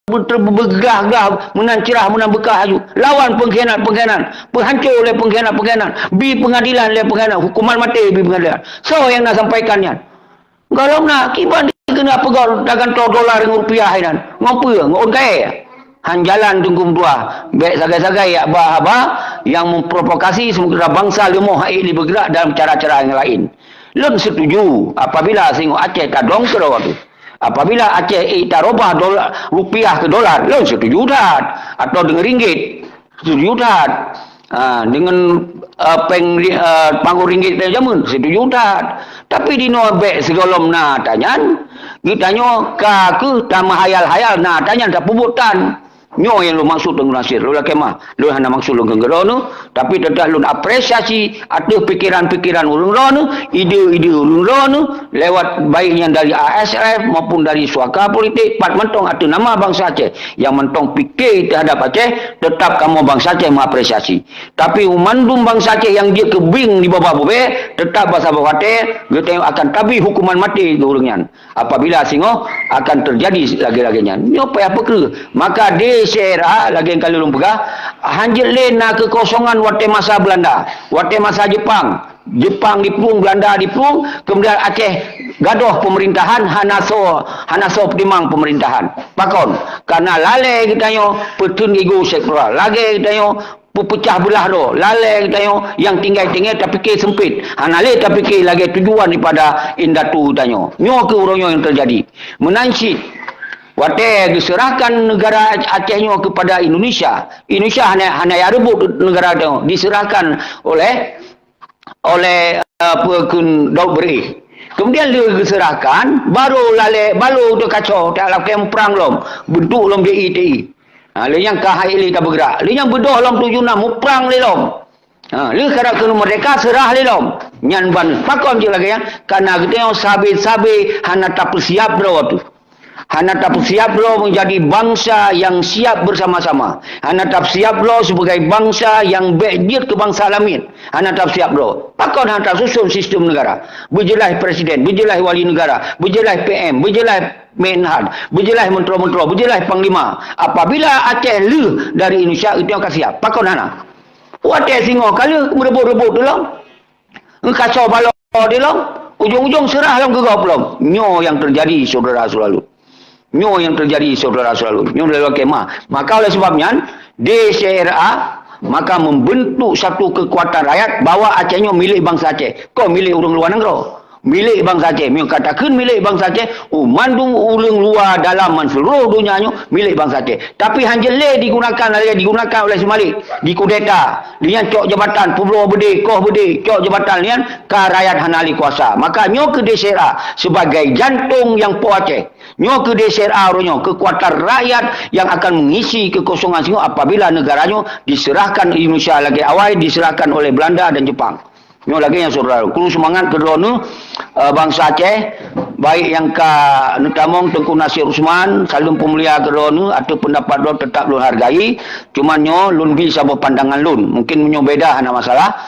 bergah-gah, menang cerah, menang bekah haju. Lawan pengkhianat-pengkhianat, penghancur oleh pengkhianat-pengkhianat, bi pengadilan oleh pengkhianat, hukuman mati bi pengadilan. So yang nak sampaikannya. Kalau nak kiban kena pegang dagang dolar dengan rupiah dan ngapa ngon kaya. Han jalan tunggu dua. Baik sagai-sagai apa yang memprovokasi semua bangsa lemah haik bergerak dalam cara-cara yang lain. Lun setuju apabila singgo Aceh kadong ke tu. Apabila Aceh tarobah dolar rupiah ke dolar, lo setuju tak? Atau dengan ringgit, setuju tak? Dengan panggur ringgit dan jamun, setuju tak? Tapi di nobek segolom na tanyan, ditanya ke tamah hayal-hayal na tanyan tak pubutan. Nyo yang lu maksud dengan nasir, lu laki mah, lu hanya maksud lu genggero tapi tetap lu apresiasi ada pikiran-pikiran ulun rono, ide-ide ulun rono lewat baik yang dari ASF maupun dari suaka politik, pat mentong ada nama bangsa Aceh, yang mentong fikir terhadap Aceh, tetap kamu bangsa Aceh mengapresiasi. Tapi umandum bangsa Aceh yang dia kebing di bawah bube, tetap bahasa bawate, dia akan tabi hukuman mati ke apabila singo akan terjadi lagi-laginya. Ni apa ke? Maka Syera lagi yang kali lumpah hanjil lena kekosongan wate masa Belanda, wate masa Jepang dipung, Belanda dipung, kemudian Aceh gaduh pemerintahan hanaso timang pemerintahan pakon karena lale kita yo petun ego sektoral lagi kita yo pecah belah do lale kita yo yang tinggal-tinggal tapi ke sempit hanale tapi ke lagi tujuan daripada indatu tanyo nyo ke uronyo yang terjadi menansi wate diserahkan negara Aceh kepada Indonesia. Indonesia hanya ya rebut negara itu diserahkan oleh Daud Beri. Kemudian dia diserahkan baru tu kacau tak lakukan perang lom bentuk lom DITI. Yang kahai li tak bergerak. Yang bedoh lom 76 mu perang li lom. Li kada kena mereka serah li lom. Nyan ban pakon je lagi ya. Karena kita yang sabi-sabi hana tak persiap bro tu. Hana tak siap lo menjadi bangsa yang siap bersama-sama. Hana tak siap lo sebagai bangsa yang berjir ke bangsa alamin. Hana tak siap lo. Pakon hana tak susun sistem negara. Berjelas presiden, berjelas wali negara, berjelas PM, berjelas Menhan, berjelas menteri-menteri, berjelas panglima. Apabila Aceh le dari Indonesia itu akan siap. Pakon hana. Wate singo kali merebut-rebut tu lo. Kacau balok dia lo. Ujung-ujung serah lo gegap lo. Nyo yang terjadi saudara selalu. Nyo yang terjadi saudara selalu. Nyo dalam kemah. Maka oleh sebabnya DCRA maka membentuk satu kekuatan rakyat bahawa Aceh nyo milik bangsa Aceh. Kau milik orang luar negara. Milik bangsa Aceh. Nyo katakan milik bangsa Aceh. Mandung orang luar dalam seluruh dunia nyo milik bangsa Aceh. Tapi hanjele digunakan oleh semalik. Dikudeta. Lian cok jabatan. Publo bede. Koh bede. Cok jabatan lian. Ka rakyat hanali kuasa. Maka nyo ke DCRA sebagai jantung yang po Aceh. Nyo ke DCRA nyo kekuatan rakyat yang akan mengisi kekosongan singo apabila negaranya diserahkan Indonesia lagi awal diserahkan oleh Belanda dan Jepang. Nyo lagi yang saudara. Kulu semangat kedua bangsa Aceh baik yang ka Nutamong Tengku Nasir Usman salun pemulia kedua atau pendapat lo tetap lo hargai. Cuma nyo lun bi sabo pandangan lun. Mungkin nyo beda hana masalah.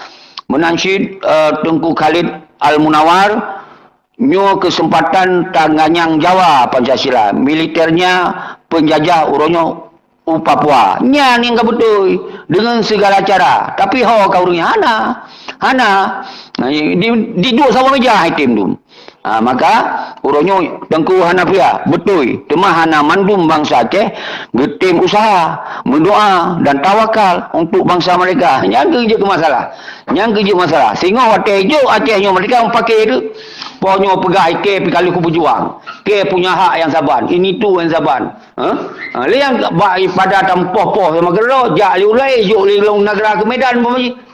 Menansyid Tengku Khalid Al-Munawar nyo kesempatan tanganyang Jawa Pancasila militernya penjajah uronyo Papua nyan yang betul dengan segala cara tapi kau urungnya hana di dua sama meja item tu maka uronyo Tengku Hanafia betul cuma hana mandum bangsa Aceh getim usaha berdoa dan tawakal untuk bangsa mereka yang kerja masalah sehingga waktu itu Acehnya mereka pakai itu pokoknya pegang ke kalau ku berjuang ke punya hak yang saban ini tu yang saban liang pada tempoh-poh sama gero jak liulai juk liung negara ke Medan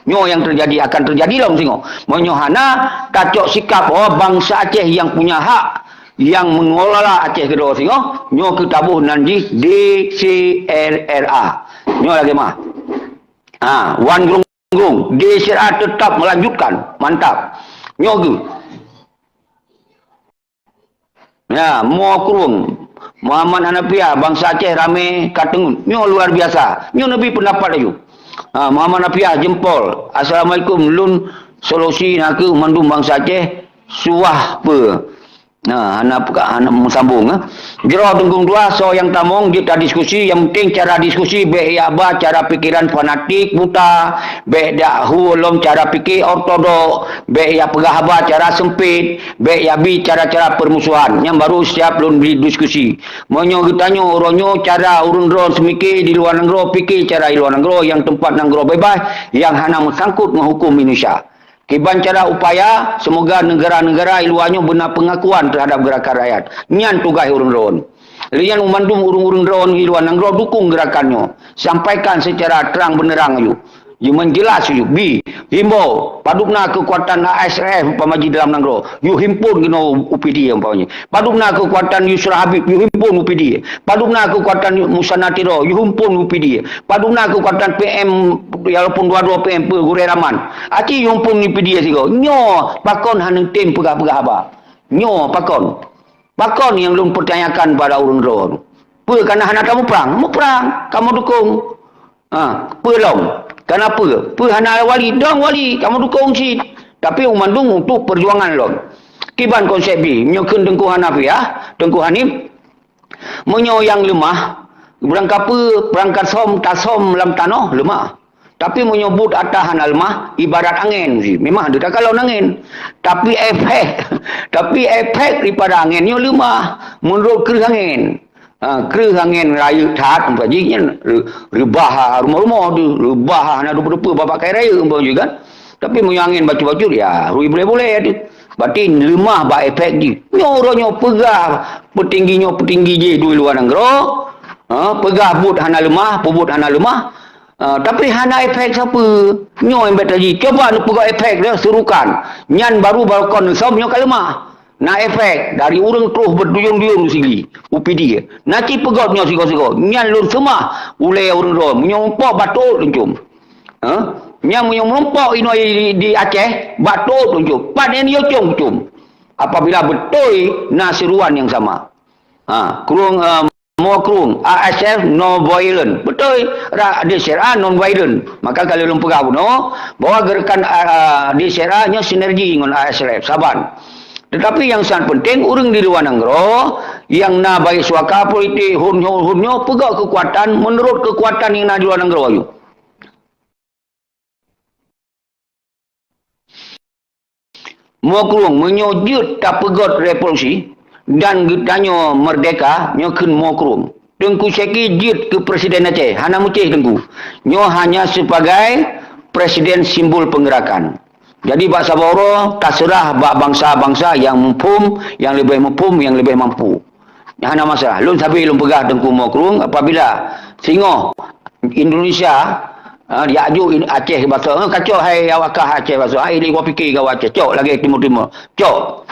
nyo yang terjadi akan terjadi lom singo menyohana kacok sikap bangsa Aceh yang punya hak yang mengelola Aceh kedua singo nyo ketabuh nanti DCRA nyo lagi mah Wan Grunggung DCRA tetap melanjutkan mantap nyo ke ya, mau kurung Muhammad Hanafiah bangsa Aceh rame katengun nyo luar biasa nyo lebih pendapat ayu Muhammad Hanafiah jempol assalamualaikum lun solusi nak mandum bangsa Aceh suah pe Nah, anak sambung jero tunggung dua so yang tamong kita diskusi yang penting cara diskusi be ya ba cara pikiran fanatik buta be dak hulom cara pikir ortodok be ya pegah ba cara sempit be ya bi cara-cara permusuhan yang baru siap lun diskusi monyo gitanyo oronyo cara urun ron semiki di luar negeri pikir cara di luar negeri yang tempat negeri bebas yang hana mengsangkut menghukum Indonesia. Kiban cara upaya semoga negara-negara iluannya benar pengakuan terhadap gerakan rakyat. Nyan tugas urun-urun. Lian umandum urun-urun ron iluan nangro dukung gerakannya. Sampaikan secara terang benerang you. You menjelas you. B. Himbau. Padukna kekuatan ASF pamaji dalam nangro. You himpun gino UPD umpamanya. Padukna kekuatan Yusra Habib. You himpun UPD. Padukna kekuatan Musa Natiro. You himpun UPD. Padukna kekuatan PM. Walaupun dua-dua PM Gure Raman. Aci you himpun UPD sigo. Nyo. Pakon haneng tim pegah-pegah apa. Nyo pakon. Pakon yang lu pertanyakan pada urun-urun. Apa kerana hana kamu perang? Kamu perang. Kamu dukung. Apa long? Kenapa? Hana wali, dong wali, kamu dukung si. Tapi umandung untuk perjuangan lo. Kiban konsep ni, menyokong Tengku Hanafi ya, Tengku Hanif. Menyo yang lemah, berangkat som, tasom dalam tanah lemah. Tapi menyebut atas hana lemah, ibarat angin sih. Memang ada kalau angin. Tapi efek daripada angin ni lemah. Menurut kerih angin. Kerih angin raya tat umpamanya rebah rumah-rumah tu rebah nak rupa-rupa bapak kaya raya umpamanya kan tapi mau angin baju-baju dia rui boleh-boleh tu berarti lemah ba efek dia nyoronyo pegah petinggi je di luar negara pegah but hana lemah pebut hana lemah tapi hana efek siapa nyo yang tadi coba nak pegah efek dia serukan nyan baru balkon som nyo kan lemah. Na efek dari urang terus berduyung-duyung sini UPD nanti pegotnya sigo-sigo nyan lun semua ule urang rom menyompak batuk tuncum nyan menyompak ino di Aceh batuk tuncum panen yo cum apabila betul nasiruan yang sama kurung mau kurung ASF no violent betul DSRA non violent maka kalau lun pegah no bahwa gerakan DSRA nya sinergi dengan ASF Saban. Tetapi yang sangat penting, orang di luar negara yang nak bagi suaka politik, hunyo pegak kekuatan menurut kekuatan yang nak di luar negara. Mokrung menyujud tak pegot revolusi dan getanya merdeka, nyokin mokrung. Tengku Syeki jid ke Presiden Aceh, hana mucih tengku. Nyo hanya sebagai Presiden simbol penggerakan. Jadi bahasa Boro terserah bak bangsa-bangsa yang mampu, yang lebih mampu. Yang ada masalah. Lun sabi lun pegah Tengku Mokrung apabila singo Indonesia diaju Aceh bahasa kacau hai awakah Aceh bahasa ai ni gua fikir gawat Aceh cok lagi timur-timur. Cok.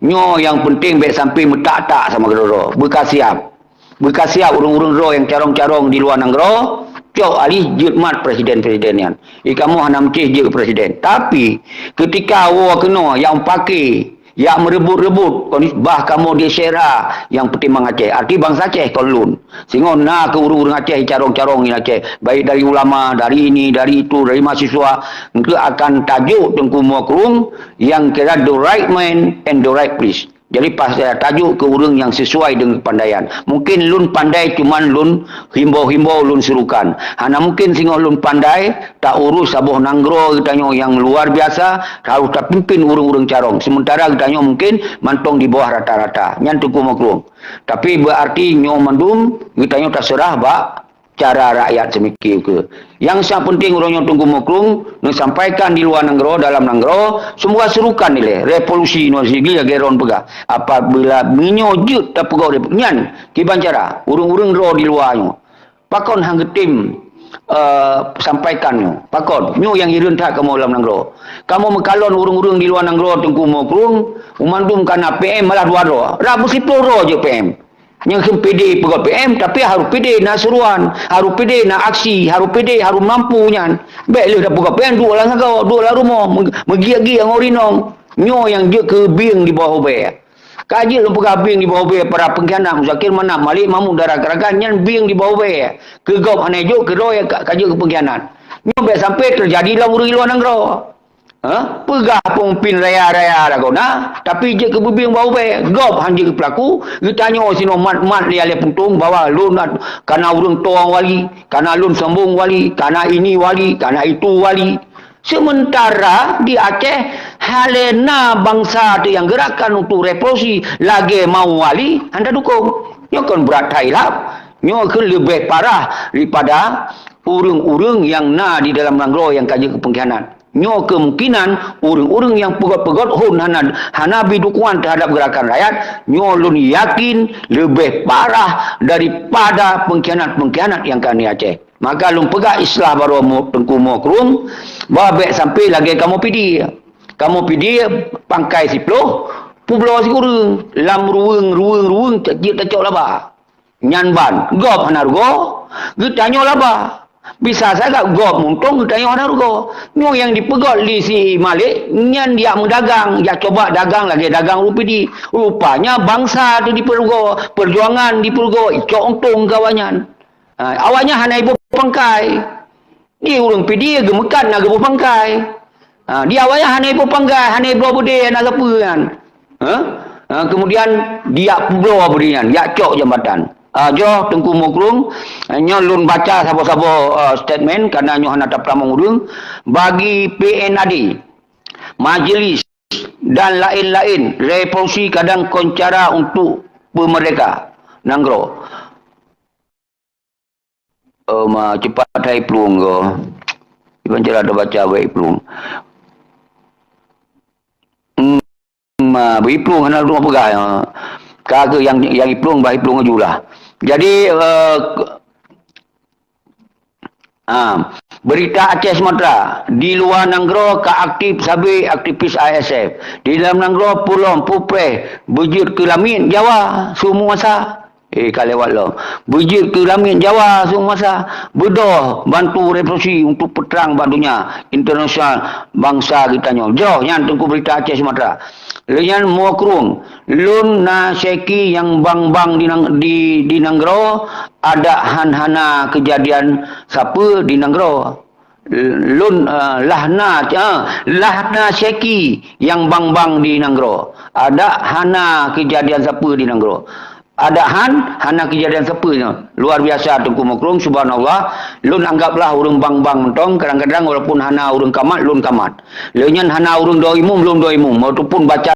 Nyo yang penting baik sampai metak-tak sama gedoro. Bekas siap urung-urung ro yang carong-carong di luar negara. Cok alih jutmat presiden-presiden yang. Kamu hanya mencih je presiden. Tapi ketika awak kena yang pakai, yang merebut-rebut, bah kamu di Syera yang pertimbang Aceh. Arti bangsa Aceh kolun. Sehingga nak ke urung-urung Aceh, carong-carong in Aceh. Baik dari ulama, dari ini, dari itu, dari mahasiswa. Itu akan tajuk Tengku Mokrung yang kira the right man and the right place. Jadi pas tajuk ke urang yang sesuai dengan kepandaian. Mungkin lun pandai cuman lun himbau-himbau lun serukan. Hana mungkin singo lun pandai tak urus sabuh nanggro kitanya yang luar biasa harus tak pimpin urang-urang carong. Sementara kitanya mungkin mantong di bawah rata-rata. Nyan Tengku Mokrung. Tapi berarti nyo mandum kitanya terserah bak cara rakyat semikir ke. Yang sangat penting orangnya Tengku Mokrung menyampaikan di luar negara, dalam negara, semua serukan nilai revolusi no sigi ya geron pegah. Apabila menyojut tak pegah nyan kiban cara urung-urung ro di luarnya. Pakon hang tim sampaikan pakon nyu yang irun tak kamu dalam negara. Kamu mekalon urung-urung di luar negara Tengku Mokrung umandum kana PM malah dua-dua. Ra mesti pro je PM. Yang PD pegot PM tapi harus PD nak seruan, harus PD nak aksi, harus PD harus mampu nyan. Baik dah pegot PM dua lah ngau, dua lah rumah megi-gi yang orinong. Nyo yang je ke bing di bawah be. Kaji lu pegat bing di bawah be para pengkhianat Muzakir mana Malik Mamun darah-gerakan nyan bing di bawah be. Ke gop hanejo ke roy kaji ke pengkhianat. Nyo baik sampai terjadi dalam luar negara. Pegah pun pin raya-raya dah kau nah. Tapi je ke bebing bau be, gop hang je ke pelaku, ditanya sino mat dia le puntung bawa lun kana urang tuang wali, kana lun sambung wali, kana ini wali, kana itu wali. Sementara di Aceh halena bangsa tu yang gerakan untuk revolusi lagi mau wali, anda dukung. Nyo kan berat hilap. Nyo kan lebih parah daripada urang-urang yang na di dalam Nanggro yang kaji kepengkhianat. Nyo kemungkinan urang-urang yang pegot-pegot hun hana dukungan terhadap gerakan rakyat, nyo lun yakin lebih parah daripada pengkhianat-pengkhianat yang kan di Aceh. Maka lun pegak islah baru Tengku Mokrung, babek sampai lagi kamu pidi. Kamu pidi pangkai siploh, publo si urang, lam ruweng tak cok laba. Nyanban, gop hanargo, gitanyo laba. Bisa saja gop muntung gitanyo hanargo. Nyo yang dipegot di si Malik, nyan dia mendagang, dia coba dagang lagi dagang rupidi. Rupanya bangsa tu dipergo, perjuangan dipergo, icok untung kawanyan. Awalnya hana ibu pangkai. Dia urang pidi gemekan nak ibu pangkai. Dia awalnya hana ibu pangkai, hana ibu bude nak gapean. Kemudian dia publo berian, dia cok jambatan. Jo Tengku Mokrung, nyo lun baca sabo-sabo statement karena nyo hana tak pramong urang bagi PNAD, majlis dan lain-lain revolusi kadang koncara untuk pemereka Nanggro. Cepat hai pelung go. Iban cara ada baca baik pelung. Iplung hana rumah pegah. Kagak yang iplung bah iplung ajulah. Jadi berita Aceh Sumatera di luar Nanggro ka aktif sabi aktivis ASF. Di dalam Nanggro Pulong Pupre bujur ke Lamin Jawa semua masa. Kalewat lo. Bujur ke Lamin Jawa semua masa. Bedoh bantu revolusi untuk peterang bantunya internasional bangsa kita nyo. Joh yang Tengku berita Aceh Sumatera. Lenyan Mokrung, lun na seki yang bang-bang di Nanggro ada hana kejadian siapa di Nanggro. Lun lahna seki yang bang-bang di Nanggro. Ada hana kejadian siapa di Nanggro. Ada hana kejadian siapa. Luar biasa Tengku Mokrung, subhanallah. Lun anggaplah urang bang-bang mentong, kadang-kadang walaupun hana urang kamat, lun kamat. Lenyan hana urang doimum, lun doimum. Walaupun baca